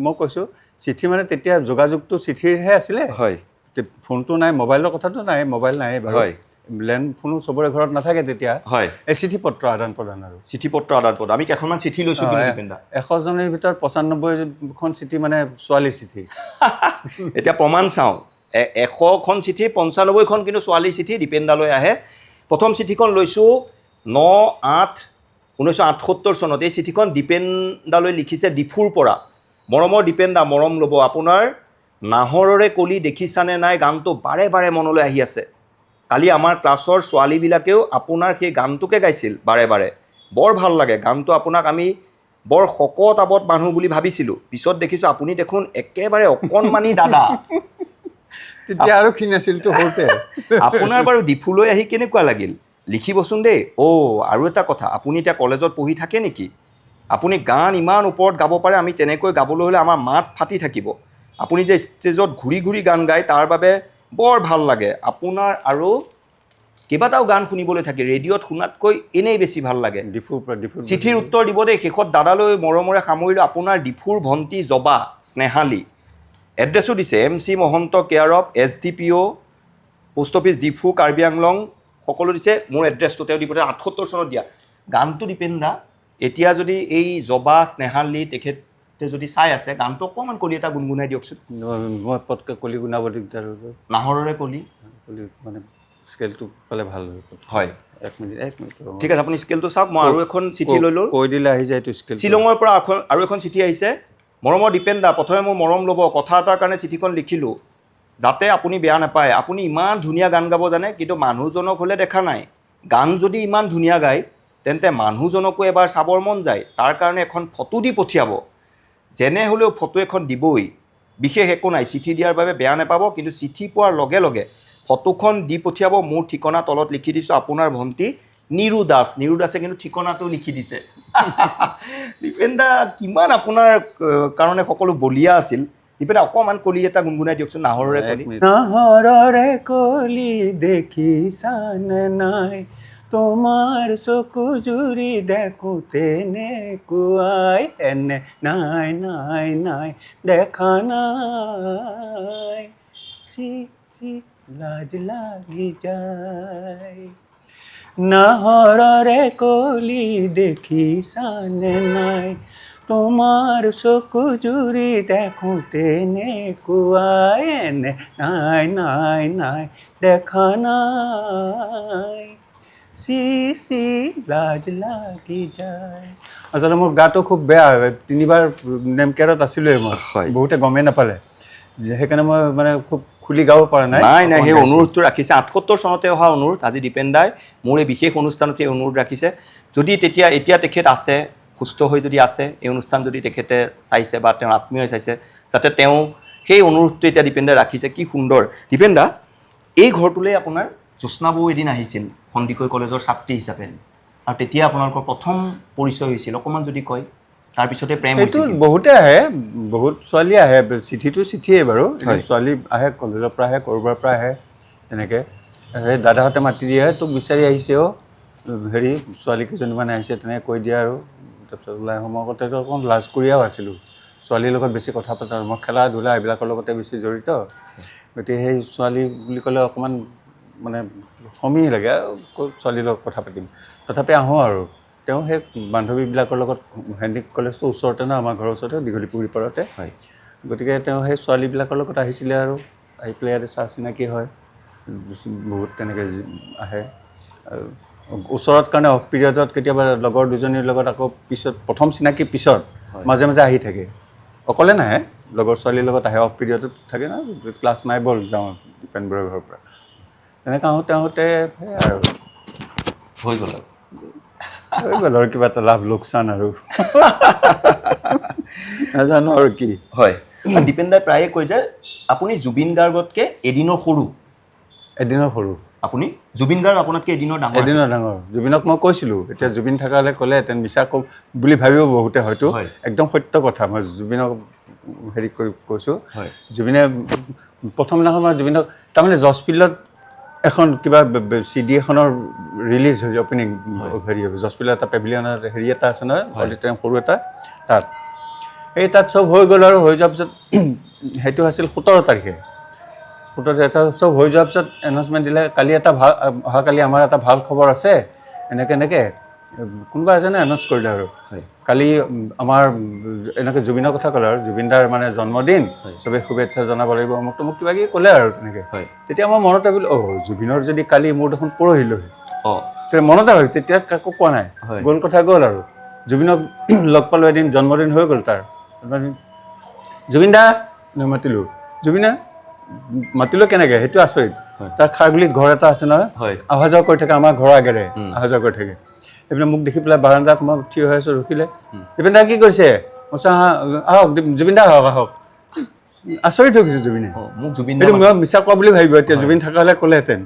S2: মই কৈছোঁ চিঠি মানে তেতিয়া যোগাযোগটো চিঠিৰহে আছিলে। ফোনটো নাই, মোবাইলৰ কথাটো নাই, মোবাইল নাই বাৰু, লেণ্ড ফোনো চবৰে ঘৰত নাথাকে তেতিয়া। এই চিঠি পত্ৰ আদান প্ৰদান আৰু
S1: চিঠি পত্ৰ আদান প্ৰদান। আমি কেইখনমান চিঠি লৈছোঁ দীপেন দা।
S2: ১০০জনীৰ ভিতৰত ৯৫খন চিঠি মানে ছোৱালীৰ চিঠি।
S1: এতিয়া প্ৰমাণ চাওঁ, ১০০খন চিঠি ৯৫খন কিন্তু ছোৱালীৰ চিঠি দীপেন দালৈ আহে। প্ৰথম চিঠিখন লৈছোঁ ৯/৮/১৯৭৮ চনত। এই চিঠিখন দীপেন দালৈ লিখিছে ডিফুৰ পৰা। মৰমৰ দীপেন দা, মৰম ল'ব। আপোনাৰ নাহৰৰে কলি দেখিছানে নাই গানটো বাৰে বাৰে মনলৈ আহি আছে। কালি আমাৰ ক্লাছৰ ছোৱালীবিলাকেও আপোনাৰ সেই গানটোকে গাইছিল বাৰে বাৰে। বৰ ভাল লাগে গানটো। আপোনাক আমি বৰ শকত আবত মানুহ বুলি ভাবিছিলোঁ, পিছত দেখিছোঁ আপুনি দেখোন একেবাৰে অকণমানি দাদা।
S2: তেতিয়া আৰু ক্ষীণ আছিলতো সৰুতে।
S1: আপোনাৰ বাৰু ডিফুলৈ আহি কেনেকুৱা লাগিল লিখিবচোন দেই। আৰু এটা কথা, আপুনি এতিয়া কলেজত পঢ়ি থাকে নেকি? আপুনি গান ইমান ওপৰত গাব পাৰে, আমি তেনেকৈ গাবলৈ হ'লে আমাৰ মাত ফাটি থাকিব। আপুনি যে ষ্টেজত ঘূৰি ঘূৰি গান গায় তাৰ বাবে বৰ ভাল লাগে। আপোনাৰ আৰু কেইবাটাও গান শুনিবলৈ থাকে, ৰেডিঅ'ত শুনাতকৈ এনেই বেছি ভাল লাগে।
S2: ডিফুৰ
S1: চিঠিৰ উত্তৰ দিব দেই, শেষত দাদালৈ মৰমৰে সামৰিলোঁ, আপোনাৰ ডিফুৰ ভণ্টি জবা স্নেহালী। এড্ৰেছো দিছে MC Mahanta care of SDPO post office Diphu Karbi Anglong, সকলো দিছে। মোৰ এড্ৰেছটো তেওঁ দিব 78 চনত দিয়া গানটো। দীপেন দা, এতিয়া যদি এই জবা স্নেহালী তেখেতে যদি চাই আছে, গানটো অকণমান কলি এটা গুণগুণাই দিয়কচোন।
S2: মই পটকৈ কলি গুণাব দিগদাৰ হৈ
S1: নাহৰৰে কলি
S2: মানে স্কেলটো পালে ভাল
S1: হয়।
S2: 1 মিনিট
S1: ঠিক আছে, আপুনি স্কেলটো চাওক। মই আৰু এখন চিঠি লৈ লওঁ,
S2: কৈ দিলে আহি যায় এইটো স্কেল।
S1: শ্বিলঙৰ পৰা আৰু এখন চিঠি আহিছে। মৰমৰ দীপেন দা, প্ৰথমে মোৰ মৰম ল'ব, কথা এটাৰ কাৰণে চিঠিখন লিখিলোঁ, যাতে আপুনি বেয়া নাপায়। আপুনি ইমান ধুনীয়া গান গাব জানে, কিন্তু মানুহজনক হ'লে দেখা নাই। গান যদি ইমান ধুনীয়া গায় তেন্তে মানুহজনকো এবাৰ চাবৰ মন যায়, তাৰ কাৰণে এখন ফটো দি পঠিয়াব। যেনে হ'লেও ফটো এখন দিবই, বিশেষ একো নাই। চিঠি দিয়াৰ বাবে বেয়া নাপাব, কিন্তু চিঠি পোৱাৰ লগে লগে ফটোখন দি পঠিয়াব। মোৰ ঠিকনা তলত লিখি দিছোঁ, আপোনাৰ ভণ্টি নিৰু দাস। নিৰু দাসে কিন্তু ঠিকনাটো লিখি দিছে। দীপেন দা কিমান আপোনাৰ কাৰণে সকলো বলিয়া আছিল। দীপেন দা অকণমান কলি এটা গুণগুণাই দিয়কচোন, নাহৰৰে কলি।
S2: নাহৰৰে কলি দেখিছানে নাই, তোমাৰ চকু জুৰি দেখোঁতে নেকুৱাই, এনে নাই নাই নাই দেখা নাই, চি চি লাজ লাগি যায়। নাহৰৰে কলি দেখিছানে নাই, তোমাৰ চকু জুৰি দেখোঁতে নেকুৱাই, এনে নাই নাই নাই দেখা নাই, চি চি লাজ লাগি যায়। আচলতে মোৰ গাটো খুব বেয়া, 3বাৰ নেম কেয়াৰত আছিলোঁৱেই মই, বহুতে গমেই নাপালে, সেইকাৰণে মই মানে খুব খুলি গাব পৰা নাই।
S1: নাই, সেই অনুৰোধটো ৰাখিছে। 78 চনতে অহা অনুৰোধ। আজি দীপেন দাই মোৰ এই বিশেষ অনুষ্ঠানত এই অনুৰোধ ৰাখিছে। যদি এতিয়া তেখেত আছে, সুস্থ হৈ যদি আছে, এই অনুষ্ঠান যদি তেখেতে চাইছে বা তেওঁৰ আত্মীয়ই চাইছে, যাতে তেওঁ সেই অনুৰোধটো এতিয়া দীপেন দাই ৰাখিছে। কি সুন্দৰ। দীপেন দা, এই ঘৰটোলৈ আপোনাৰ জ্যোৎস্না বৌ এদিন আহিছিল সন্দিকৈ কলেজৰ ছাত্ৰী হিচাপে, আৰু তেতিয়া আপোনালোকৰ প্ৰথম পৰিচয় হৈছিল। অকণমান যদি কয়, তাৰপিছতে প্ৰেম হৈছিল।
S2: বহুতে আহে, বহুত ছোৱালী আহে, চিঠিয়ে বাৰু। ছোৱালী আহে, কলেজৰ পৰা আহে, ক'ৰবাৰ পৰা আহে, তেনেকৈ সেই দাদাহঁতে মাতি দিয়ে, তোক বিচাৰি আহিছে হেৰি ছোৱালী কেইজনীমান আহিছে, তেনেকৈ কৈ দিয়ে। আৰু তাৰপিছত ওলাই সময় আগতেতো অকণমান লাজকুৰীয়াও আছিলোঁ, ছোৱালীৰ লগত বেছি কথা পতা। মই খেলা ধূলা এইবিলাকৰ লগতে বেছি জড়িত, গতিকে সেই ছোৱালী বুলি ক'লে অকণমান মানে সমী লাগে, আৰু ছোৱালীৰ লগত কথা পাতিম। তথাপি আহোঁ আৰু তেওঁ সেই বান্ধৱীবিলাকৰ লগত। হেণ্ডিক কলেজটো ওচৰতে ন, আমাৰ ঘৰৰ ওচৰতে, দীঘলীপুখুৰীৰ পাৰতে। গতিকে তেওঁ সেই ছোৱালীবিলাকৰ লগত আহিছিলে, আৰু আহি পেলাই ইয়াতে চা চিনাকি হয়, বহুত তেনেকৈ আহে। আৰু ওচৰত কাৰণে অফ পিৰিয়ডত কেতিয়াবা লগৰ দুজনীৰ লগত আকৌ পিছত, প্ৰথম চিনাকিৰ পিছত মাজে মাজে আহি থাকে। অকলে নাহে, লগৰ ছোৱালীৰ লগত আহে, অফ পিৰিয়ডত থাকে ন, ক্লাছ নাই ব'ল যাওঁ দীপেন বৰুৱাৰ ঘৰৰ পৰা। তেনেকৈ আহোঁতে আহোঁতে আৰু
S1: হৈ গ'ল
S2: আৰু কিবা এটা লাভ লোকচান আৰু নাজানো আৰু কি
S1: হয়। দীপেন দাই প্ৰায়ে কয় যে আপুনি জুবিন গাৰ্গতকৈ এদিনৰ সৰু। আপুনি জুবিন গাৰ্গ আপোনাতকৈ এদিনৰ ডাঙৰ।
S2: জুবিনক মই কৈছিলোঁ, এতিয়া জুবিন থকালৈ ক'লে তেন মিছা কম বুলি ভাবিব বহুতে, হয়তো একদম সত্য কথা। মই জুবিনক হেৰি কৰি কৈছোঁ। জুবিনে প্ৰথম দিনাখন মই জুবিনক, তাৰমানে জজ ফিল্ডত এখন কিবা CD এখনৰ ৰিলিজ হৈছে, অপেনিং হেৰি হ'ব, জজ ফিল্ডৰ এটা পেভিলিয়নৰ হেৰি এটা আছে নহয়, অডিটৰিয়াম সৰু এটা, তাত চব হৈ গ'ল। আৰু হৈ যোৱাৰ পিছত সেইটো আছিল 17 তাৰিখে। 17 তাৰিখে চব হৈ যোৱাৰ পিছত এনাউন্সমেণ্ট দিলে, কালি এটা ভাল, অহাকালি আমাৰ এটা ভাল খবৰ আছে, এনেকৈ কোনোবা এজনে এনাউন্স কৰিলে। আৰু কালি আমাৰ এনেকৈ জুবিনৰ কথা ক'লে, আৰু জুবিনদাৰ মানে জন্মদিন, চবেই শুভেচ্ছা জনাব লাগিব, মোক কিবা কিবি ক'লে আৰু তেনেকৈ। তেতিয়া মই মনতে ভাবিলোঁ, জুবিনৰ যদি কালি, মোৰ দেখোন পৰহিলৈ। তেতিয়া মনতে ভাবিলোঁ, তেতিয়া কাকো কোৱা নাই, গ'ল কথা গ'ল। আৰু জুবিনক লগ পালোঁ এদিন, জন্মদিন হৈ গ'ল তাৰ। জুবিন দা মাতিলোঁ, জুবিনা মাতিলোঁ কেনেকৈ, সেইটো আচৰিত। তাৰ খাৰগুলিত ঘৰ এটা আছে নহয়, অহা যোৱা কৰি থাকে, আমাৰ ঘৰৰ আগেৰে অহা যোৱা কৰি থাকে। এইপিনে মোক দেখি পেলাই বাৰান্দাত মই থিয় হৈ আছোঁ ৰখিলে জুবিন দা কি কৰিছে মই কৈছোঁ আহক জুবিন দা আহক আচৰিত হৈ গৈছে জুবিনে
S1: মোক জুবিন
S2: এইটো মই মিছা কোৱা বুলি ভাবিব এতিয়া জুবিন থকা হ'লে ক'লেহেঁতেন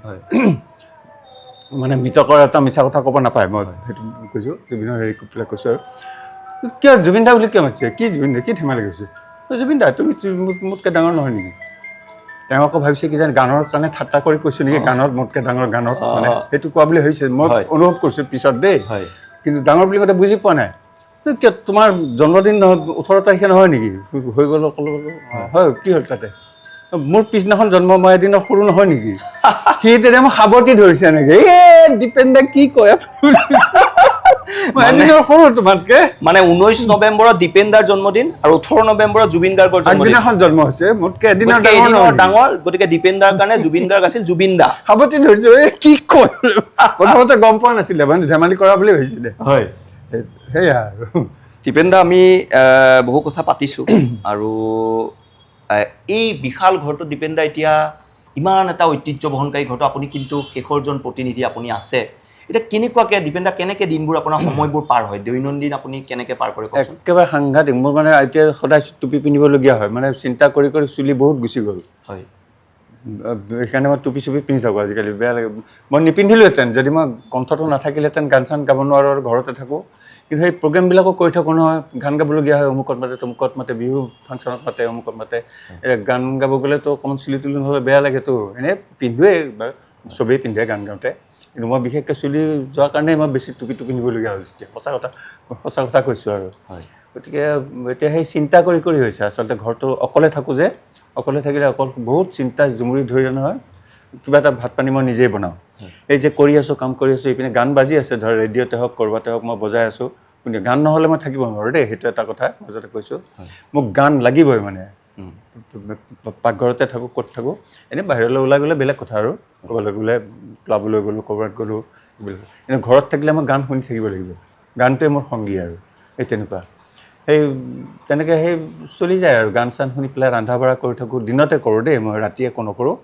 S2: মানে মৃতকৰ এটা মিছা কথা ক'ব নাপায় মই সেইটো কৈছোঁ জুবিনৰ হেৰি কৰি পেলাই কৈছোঁ আৰু কিয় জুবিন দা বুলি কিয় মাতিছে কি জুবিন দা কি ধেমালি কৈছে জুবিন দা তুমি মোতকৈ ডাঙৰ নহয় নেকি তেওঁ আকৌ ভাবিছে কি যেন গানৰ কাৰণে ঠাট্টা কৰি কৈছোঁ নেকি গানত মোতকৈ ডাঙৰ গানত মানে সেইটো কোৱা বুলি ভাবিছে মই অনুভৱ কৰিছোঁ পিছত দেই কিন্তু ডাঙৰ বুলি কথা বুজি পোৱা নাই কিয় তোমাৰ জন্মদিন নহয় 18 তাৰিখে নহয় নেকি হৈ গ'ল অকল হয় কি হ'ল তাতে মোৰ পিছদিনাখন জন্ম মই এদিনৰ সৰু নহয় নেকি সি তেতিয়া মোক সাৱটি ধৰিছে এনেকৈ দীপেন দা কি কয় এদিনৰ সৰু তোমাতকৈ
S1: মানে 19 নৱেম্বৰত দীপেন দাৰ জন্মদিন আৰু 18 নৱেম্বৰত জুবিন গাৰ্গৰ জন্মদিন
S2: আগদিনাখন জন্ম হৈছে মোতকৈ এদিনৰ
S1: ডাঙৰ গতিকে দীপেন দাৰ কাৰণে জুবিন গাৰ্গ আছিল জুবিন দা
S2: সাৱটি ধৰিছে কি কয় প্ৰথমতে গম পোৱা নাছিলে মানে ধেমালি কৰা বুলি ভাবিছিলে
S1: হয়
S2: সেয়া আৰু
S1: দীপেন দা আমি বহু কথা পাতিছোঁ আৰু এই বিশাল ঘৰটো দীপেন দা এতিয়া ইমান এটা ঐতিহ্য বহনকাৰী ঘৰটো আপুনি কিন্তু শেষৰজন প্ৰতিনিধি আপুনি আছে এতিয়া কেনেকুৱাকৈ দীপেন দা কেনেকৈ দিনবোৰ আপোনাৰ সময়বোৰ পাৰ হয় দৈনন্দিন আপুনি কেনেকৈ পাৰ কৰে কওকচোন
S2: একেবাৰে সাংঘাতিক মোৰ মানে এতিয়া সদায় টুপি পিন্ধিবলগীয়া হয় মানে চিন্তা কৰি কৰি চুলি বহুত গুচি গ'ল
S1: হয়
S2: সেইকাৰণে মই টুপি চুপি পিন্ধি থাকোঁ আজিকালি বেয়া লাগে মই নিপিন্ধিলোহেঁতেন যদি মই কণ্ঠটো নাথাকিলেহেঁতেন গান চান গাব নোৱাৰোঁ আৰু ঘৰতে থাকোঁ কিন্তু সেই প্ৰগ্ৰেমবিলাকো কৰি থাকোঁ নহয় গান গাবলগীয়া হয় অমুকত মাতে তমুকত মাতে বিহু ফাংচনত মাতে অমুকত মাতে এতিয়া গান গাব গ'লেতো অকণমান চুলি তুলি নহ'লে বেয়া লাগেতো এনেই পিন্ধোৱেই বাৰু চবেই পিন্ধে গান গাওঁতে কিন্তু মই বিশেষকৈ চুলি যোৱাৰ কাৰণে মই বেছি টুপিটো পিন্ধিবলগীয়া হৈছে এতিয়া সঁচা কথা কৈছোঁ আৰু গতিকে এতিয়া সেই চিন্তা কৰি কৰি হৈছে আচলতে ঘৰটো অকলে থাকোঁ যে অকলে থাকিলে বহুত চিন্তা জুমুৰি ধৰি নহয় কিবা এটা ভাত পানী মই নিজেই বনাওঁ এই যে কৰি আছোঁ কাম কৰি আছোঁ এইপিনে গান বাজি আছে ধৰ ৰেডিঅ'তে হওক ক'ৰবাতে হওক মই বজাই আছোঁ কিন্তু গান নহ'লে মই থাকিব নোৱাৰোঁ দেই সেইটো এটা কথা মাজতে কৈছোঁ মোক গান লাগিবই মানে পাকঘৰতে থাকোঁ ক'ত থাকোঁ এনেই বাহিৰলৈ ওলাই গ'লে বেলেগ কথা আৰু ক'ৰবালৈ গ'লে ক্লাবলৈ গ'লোঁ ক'ৰবাত গ'লোঁ কিন্তু ঘৰত থাকিলে মই গান শুনি থাকিব লাগিব গানটোৱে মোৰ সংগী আৰু এই তেনেকুৱা সেই তেনেকৈ সেই চলি যায় আৰু গান চান শুনি পেলাই ৰন্ধা বঢ়া কৰি থাকোঁ দিনতে কৰোঁ দেই মই ৰাতি একো নকৰোঁ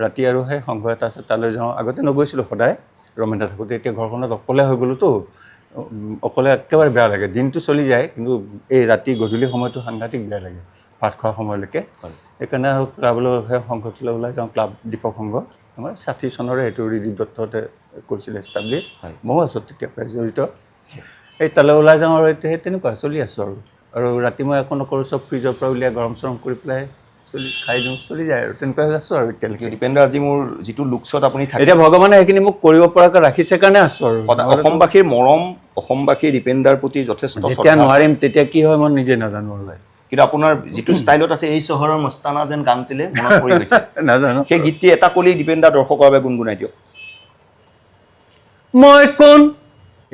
S2: ৰাতি আৰু সেই সংঘ এটা আছে তালৈ যাওঁ আগতে নগৈছিলোঁ সদায় ৰমেন্দ্ৰ থাকোঁতে এতিয়া ঘৰখনত অকলে হৈ গ'লোতো অকলে একেবাৰে বেয়া লাগে দিনটো চলি যায় কিন্তু এই ৰাতি গধূলি সময়টো সাংঘাতিক বেয়া লাগে ভাত খোৱা সময়লৈকে সেইকাৰণে আৰু ক্লাবলৈ সেই সংঘটোলৈ ওলাই যাওঁ ক্লাব দীপক সংঘ আমাৰ 60 চনৰে সেইটো ৰিদীপ দত্তহঁতে কৰিছিলে এষ্টাব্লিছ ময়ো আছোঁ তেতিয়া প্ৰায় জড়িত এই তালৈ ওলাই যাওঁ আৰু এতিয়া সেই তেনেকুৱা চলি আছোঁ আৰু ৰাতি মই একো নকৰোঁ চব ফ্ৰিজৰ পৰা উলিয়াই গৰম চৰম কৰি পেলাই খাই দিওঁ চলি যায় আৰু তেনেকুৱা হৈ আছোঁ আৰু এতিয়ালৈকে
S1: দীপেন দা আজি মোৰ যিটো লুকছত আপুনি থাকে
S2: এতিয়া ভগৱানে সেইখিনি মোক কৰিব পৰাকৈ ৰাখিছে কাৰণে আছোঁ আৰু
S1: অসমবাসীৰ মৰম অসমবাসীৰ দীপেন দাৰ প্ৰতি যথেষ্ট
S2: যেতিয়া নোৱাৰিম তেতিয়া কি হয় মই নিজে নাজানো আৰু
S1: কিন্তু আপোনাৰ যিটো ষ্টাইলত আছে এই চহৰৰ মস্তানা যেন গানটিলে মনত পৰি গৈছে
S2: নাজানো
S1: সেই গীতটি এটা কলি দীপেন দা দৰ্শকৰ বাবে গুণগুণাই দিয়ক
S2: মই কোন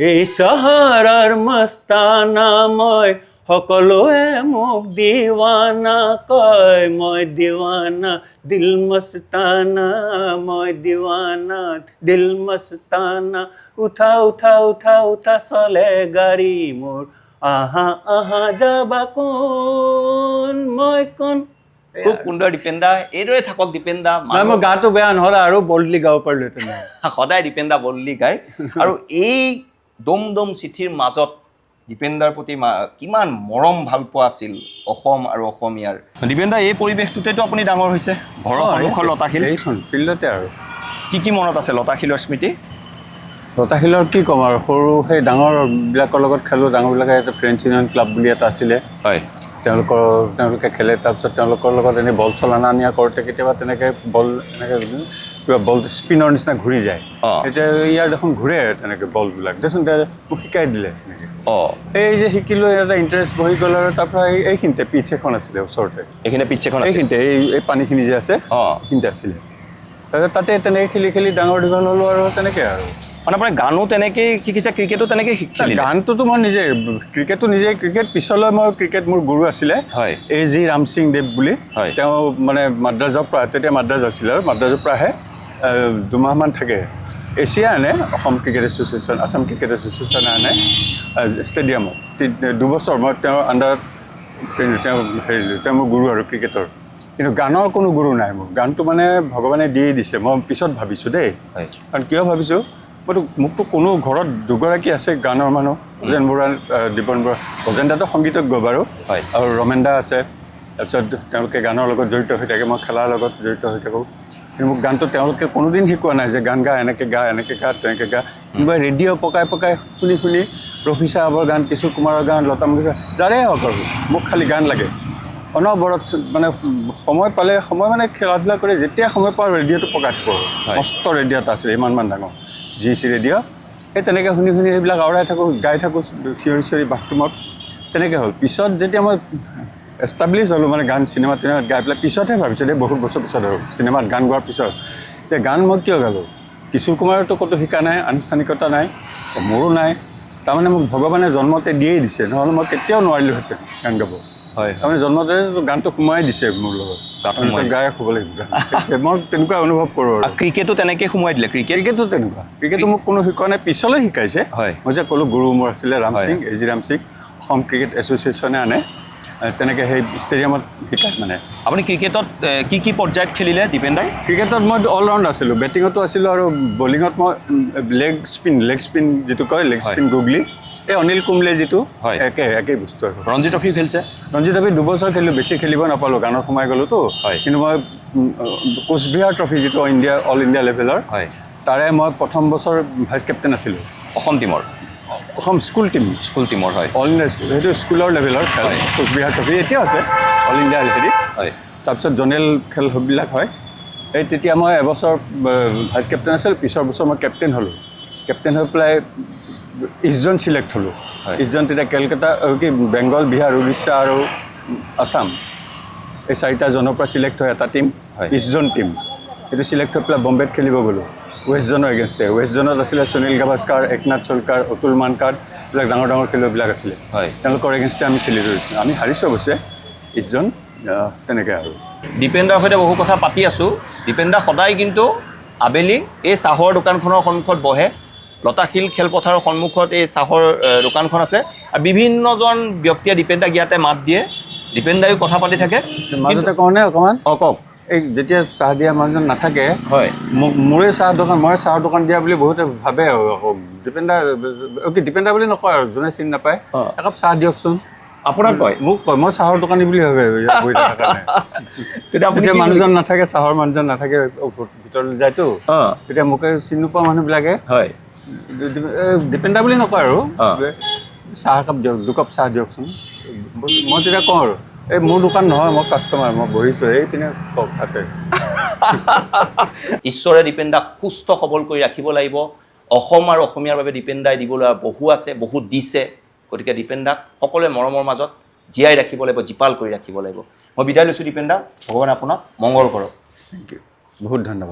S2: এই চহৰৰ মস্তানা মই সকলোৱে মোক দিৱানা কয় মই দিৱানা দিল মস্তানা মই দিৱানা দিল মস্তানা উঠা উঠা উঠা উঠা চলে গাড়ী মোৰ আহা আহা যাবা কোন মই কোন
S1: খুব সুন্দৰ দীপেন দা এইদৰে থাকক দীপেন দা
S2: মোৰ গাটো বেয়া নহ'লে আৰু বল্ডলি গাব পাৰিলোহেঁতেন
S1: সদায় দীপেন দা বল্ডলি গায় আৰু এই দম দম চিঠিৰ মাজত দীপেন দাৰ প্ৰতি কিমান মৰম ভাল পোৱা আছিল অসম আৰু অসমীয়াৰ দীপেন দা এই পৰিৱেশটোতেতো আপুনি ডাঙৰ হৈছে ঘৰৰ সন্মুখৰ লতাশিল
S2: এইখন ফিল্ডতে আৰু
S1: কি মনত আছে লতাশিলৰ স্মৃতি
S2: লতাশিলৰ কি ক'ম আৰু সৰু সেই ডাঙৰবিলাকৰ লগত খেলোঁ ডাঙৰবিলাকে এটা ফ্ৰেণ্ডছ ইউনিয়ন ক্লাব বুলি এটা আছিলে
S1: হয়
S2: তেওঁলোকে খেলে তাৰপিছত তেওঁলোকৰ লগত এনেই বল চল অনা নিয়া কৰোঁতে কেতিয়াবা তেনেকৈ বল এনেকৈ কিবা বল স্পিনৰ নিচিনা ঘূৰি যায় এতিয়া ইয়াৰ দেখোন ঘূৰে তেনেকৈ বলবিলাক দেচোন মোক শিকাই দিলে তেনেকৈ এই যে শিকিলোঁ এটা ইণ্টাৰেষ্ট বহি গ'ল আৰু তাৰপৰা এইখিনিতে পিচ এখন আছিলে ওচৰতে এইখিনিতে এই পানীখিনি যে আছে এইখিনিতে আছিলে তাৰপিছত তাতে তেনেকৈ খেলি খেলি ডাঙৰ দীঘল হ'লোঁ আৰু তেনেকৈ আৰু
S1: মানে আপোনাৰ গানো তেনেকেই শিকিছে ক্ৰিকেটো তেনেকেই শিকিলে
S2: গানটোতো মই নিজে ক্ৰিকেট পিছলৈ মই ক্ৰিকেট মোৰ গুৰু আছিলে A.G. ৰাম সিং দেৱ বুলি তেওঁ মানে মাদ্ৰাজৰ পৰা তেতিয়া মাদ্ৰাজ আছিলে আৰু মাদ্ৰাজৰ পৰা আহে 2 মাহমান থাকে এছিয়া আনে Asom cricket association Assam cricket এছ'চিয়েশ্যনে আনে ষ্টেডিয়ামত 2 বছৰ মই তেওঁৰ আণ্ডাৰত তেওঁ মোৰ গুৰু আৰু ক্ৰিকেটৰ কিন্তু গানৰ কোনো গুৰু নাই মোৰ গানটো মানে ভগৱানে দিয়ে দিছে মই পিছত ভাবিছোঁ দেই কাৰণ কিয় ভাবিছোঁ মইতো মোকতো কোনো ঘৰত দুগৰাকী আছে গানৰ মানুহ যেন বৰুৱা দীপন বৰুৱা ভজেন দাটো সংগীতজ্ঞ বাৰু
S1: হয়।
S2: আৰু ৰমেন দা আছে তাৰপিছত তেওঁলোকে গানৰ লগত জড়িত হৈ থাকে মই খেলাৰ লগত জড়িত হৈ থাকোঁ কিন্তু মোক গানটো তেওঁলোকে কোনোদিন শিকোৱা নাই যে গান গা এনেকৈ গা তেনেকৈ গা কোনোবাই ৰেডিঅ' পকাই শুনি ৰফি চাহাবৰ গান কিশোৰ কুমাৰৰ গান লতা মংগেশকাৰ যাৰে হওক আৰু মোক খালি গান লাগে অনবৰত মানে সময় পালে সময় মানে খেলা ধূলা কৰি যেতিয়া সময় পাওঁ ৰেডিঅ'টো পকাই থাকোঁ মস্ত ৰেডিঅ' এটা আছিলে ইমানমান ডাঙৰ GC ৰেডিঅ' সেই তেনেকৈ শুনি সেইবিলাক আওৰাই থাকোঁ গাই থাকোঁ চিঞৰি বাথৰুমত তেনেকৈ হ'ল পিছত যেতিয়া মই এষ্টাব্লিছ হ'লোঁ মানে গান চিনেমাত গাই পেলাই পিছতহে ভাবিছোঁ দেই বহুত বছৰ পিছত আৰু চিনেমাত গান গোৱাৰ পিছত যে গান মই কিয় গালোঁ কিশোৰ কুমাৰতো ক'তো শিকা নাই আনুষ্ঠানিকতা নাই মোৰো নাই তাৰমানে মোক ভগৱানে জন্মতে দিয়েই দিছে নহ'লে মই কেতিয়াও নোৱাৰিলোঁহেঁতেন গান গাব
S1: হয়
S2: তাৰমানে জন্মতে গানটো সোমাই দিছে মোৰ লগত গাই শুব লাগিব মই তেনেকুৱা অনুভৱ কৰোঁ আৰু
S1: ক্ৰিকেটো তেনেকৈ সোমোৱাই দিলে
S2: ক্ৰিকেটো তেনেকুৱা ক্ৰিকেটো মোক কোনো শিকোৱা নাই পিছলৈ শিকাইছে
S1: হয়।
S2: মই যে ক'লোঁ গুৰু মোৰ আছিলে ৰাম সিং এজি ৰাম সিং অসম ক্ৰিকেট এছ'চিয়েশ্যনে আনে তেনেকৈ সেই ষ্টেডিয়ামত শিকায় মানে
S1: আপুনি ক্ৰিকেটত কি পৰ্যায়ত খেলিলে দীপেন দাই
S2: ক্ৰিকেটত মই অলৰাউণ্ড আছিলোঁ বেটিঙতো আছিলোঁ আৰু বলিঙত মই লেগ স্পিন যিটো কয় লেগ স্পিন গুগলি এই অনিল কুম্বলে যিটো একেই বস্তু আৰু
S1: ৰঞ্জি ট্ৰফিও খেলিছে
S2: ৰঞ্জি ট্ৰফি 2 বছৰ খেলিলোঁ বেছি খেলিব নাপালোঁ গানত সোমাই গ'লোতো কিন্তু মই কোচবিহাৰ ট্ৰফি যিটো অল ইণ্ডিয়া লেভেলৰ তাৰে মই প্ৰথম বছৰ ভাইচ কেপ্টেইন আছিলোঁ
S1: অসম টীমৰ
S2: অসম স্কুল টীমৰ হয় অল ইণ্ডিয়া স্কুল সেইটো স্কুলৰ লেভেলৰ খেল কোচবিহাৰ ট্ৰফি এতিয়াও আছে অল ইণ্ডিয়া হেৰিত
S1: হয়
S2: তাৰপিছত জনেল খেলবিলাক হয় এই তেতিয়া মই এবছৰ ভাইচ কেপ্টেইন আছিলোঁ পিছৰ বছৰ মই কেপ্টেইন হ'লোঁ কেপ্টেইন হৈ পেলাই 20জন চিলেক্ট হ'লোঁ 20জন তেতিয়া কেলকাতা কি বেংগল বিহাৰ উৰিষ্যা আৰু আছাম এই 4টা জনৰ পৰা চিলেক্ট হয় এটা টীম 20জন টীম সেইটো চিলেক্ট হৈ পেলাই বম্বেত খেলিব গ'লোঁ ৱেষ্ট জনৰ এগেইনষ্টে ৱেষ্ট জনত আছিলে সুনীল গাভাস্কাৰ একনাথ চলকাৰ অতুল মানকাৰ এইবিলাক ডাঙৰ খেলুৱৈবিলাক আছিলে তেওঁলোকৰ এগেইনষ্টে আমি খেলিলোঁ আমি হাৰিছোঁ অৱশ্যে 20জন তেনেকৈ আৰু
S1: দীপেন দাৰ সৈতে বহু কথা পাতি আছোঁ দীপেন দা সদায় কিন্তু আবেলি এই চাহৰ দোকানখনৰ সন্মুখত বহে লতাশিল খেলপথাৰৰ সন্মুখত এই চাহৰ দোকানখন আছে আৰু বিভিন্নজন ব্যক্তিয়ে দীপেন দাক ইয়াতে মাত দিয়ে দীপেন দায়ো কথা পাতি থাকে
S2: মাজতে কওঁনে অকণমান
S1: কওক
S2: এই যেতিয়া চাহ দিয়া মানুহজন নাথাকে
S1: হয়
S2: মোৰে মই চাহৰ দোকান দিয়া বুলি বহুতে ভাবে দীপেন দা বুলি নকয় আৰু যোনে চিনি নাপায় একাপ চাহ দিয়কচোন আপোনাক কয় মোক কয় মই চাহৰ দোকানী বুলি ভাবে বহি থকাৰ কাৰণে তেতিয়া মানুহজন নাথাকে চাহৰ মানুহজন নাথাকে ভিতৰলৈ যায়তো তেতিয়া মোকে চিনি নোপোৱা মানুহবিলাকে
S1: হয়
S2: দীপেন দা বুলি নকয় আৰু চাহ একাপ দিয়ক 2 কাপ চাহ দিয়কচোন মই তেতিয়া কওঁ আৰু এই মোৰ দোকান নহয় মই কাষ্টমাৰ মই বহিছোঁ এইপিনে চব থাকে
S1: ঈশ্বৰে দীপেন দাক সুস্থ সবল কৰি ৰাখিব লাগিব অসম আৰু অসমীয়াৰ বাবে দীপেন দাই দিবলৈ বহু আছে বহুত দিছে গতিকে দীপেন দাক সকলোৱে মৰমৰ মাজত জীয়াই ৰাখিব লাগিব জীপাল কৰি ৰাখিব লাগিব মই বিদায় লৈছোঁ দীপেন দা ভগৱানে আপোনাক মংগল কৰক
S2: থেংক ইউ বহুত ধন্যবাদ